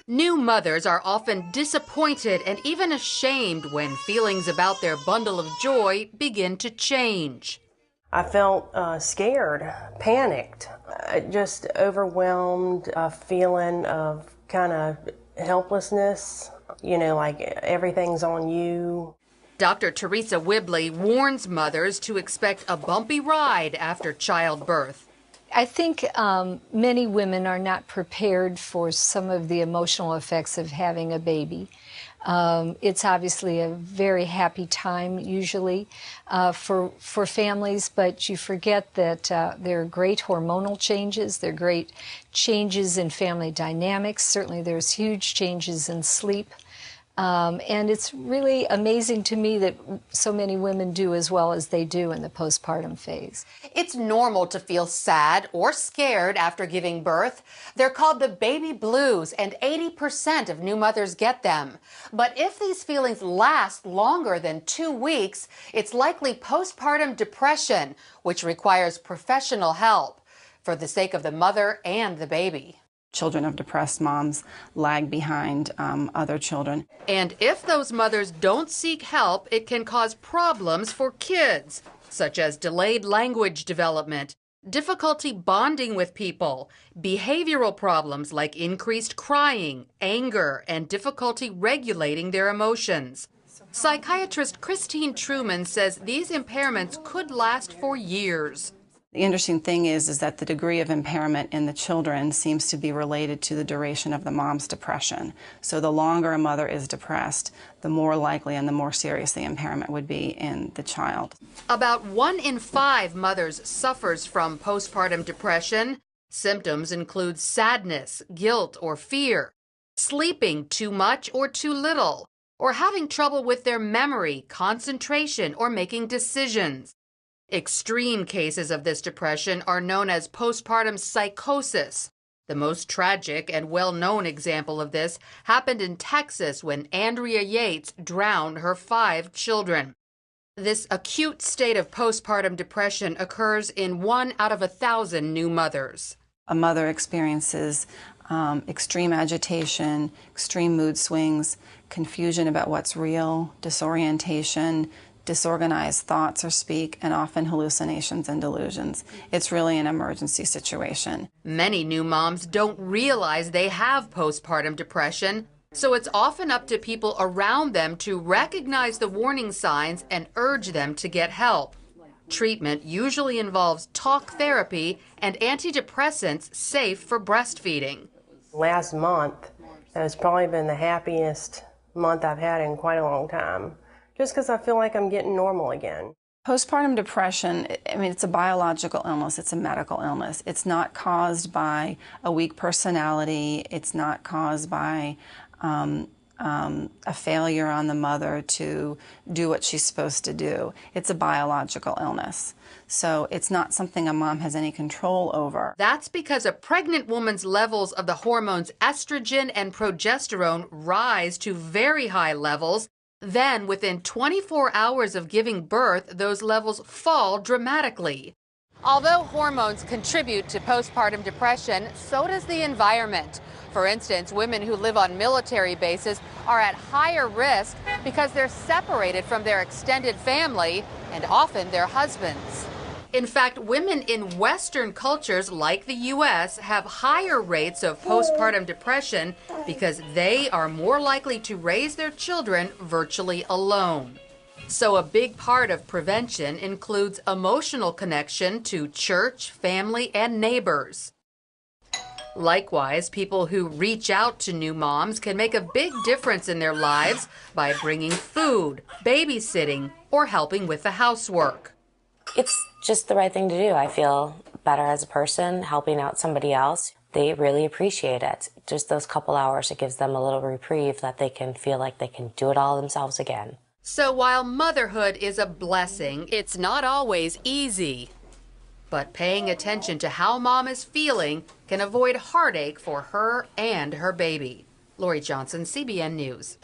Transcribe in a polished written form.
New mothers are often disappointed and even ashamed when feelings about their bundle of joy begin to change. I felt scared, panicked, just overwhelmed, a feeling of kind of helplessness, like everything's on you. Dr. Teresa Whibley warns mothers to expect a bumpy ride after childbirth. I think many women are not prepared for some of the emotional effects of having a baby. It's obviously a very happy time usually for families, but you forget that there are great hormonal changes, there are great changes in family dynamics. Certainly there's huge changes in sleep. And it's really amazing to me that so many women do as well as they do in the postpartum phase. It's normal to feel sad or scared after giving birth. They're called the baby blues, and 80% of new mothers get them. But if these feelings last longer than 2 weeks, it's likely postpartum depression, which requires professional help for the sake of the mother and the baby. Children of depressed moms lag behind other children. And if those mothers don't seek help, it can cause problems for kids, such as delayed language development, difficulty bonding with people, behavioral problems like increased crying, anger, and difficulty regulating their emotions. Psychiatrist Christine Truman says these impairments could last for years. The interesting thing is that the degree of impairment in the children seems to be related to the duration of the mom's depression. So the longer a mother is depressed, the more likely and the more serious the impairment would be in the child. About 1 in 5 mothers suffers from postpartum depression. Symptoms include sadness, guilt, or fear, sleeping too much or too little, or having trouble with their memory, concentration, or making decisions. Extreme cases of this depression are known as postpartum psychosis. The most tragic and well-known example of this happened in Texas when Andrea Yates drowned her 5 children. This acute state of postpartum depression occurs in 1 out of 1,000 new mothers. A mother experiences extreme agitation, extreme mood swings, confusion about what's real, disorientation, disorganized thoughts or speak, and often hallucinations and delusions. It's really an emergency situation. Many new moms don't realize they have postpartum depression, so it's often up to people around them to recognize the warning signs and urge them to get help. Treatment usually involves talk therapy and antidepressants safe for breastfeeding. Last month has probably been the happiest month I've had in quite a long time, just because I feel like I'm getting normal again. Postpartum depression, it's a biological illness, it's a medical illness. It's not caused by a weak personality, it's not caused by a failure on the mother to do what she's supposed to do. It's a biological illness. So it's not something a mom has any control over. That's because a pregnant woman's levels of the hormones estrogen and progesterone rise to very high levels. Then, within 24 hours of giving birth, those levels fall dramatically. Although hormones contribute to postpartum depression, so does the environment. For instance, women who live on military bases are at higher risk because they're separated from their extended family and often their husbands. In fact, women in Western cultures like the U.S. have higher rates of postpartum depression because they are more likely to raise their children virtually alone. So a big part of prevention includes emotional connection to church, family, and neighbors. Likewise, people who reach out to new moms can make a big difference in their lives by bringing food, babysitting, or helping with the housework. It's just the right thing to do. I feel better as a person helping out somebody else. They really appreciate it. Just those couple hours, it gives them a little reprieve that they can feel like they can do it all themselves again. So while motherhood is a blessing, it's not always easy. But paying attention to how mom is feeling can avoid heartache for her and her baby. Lori Johnson, CBN News.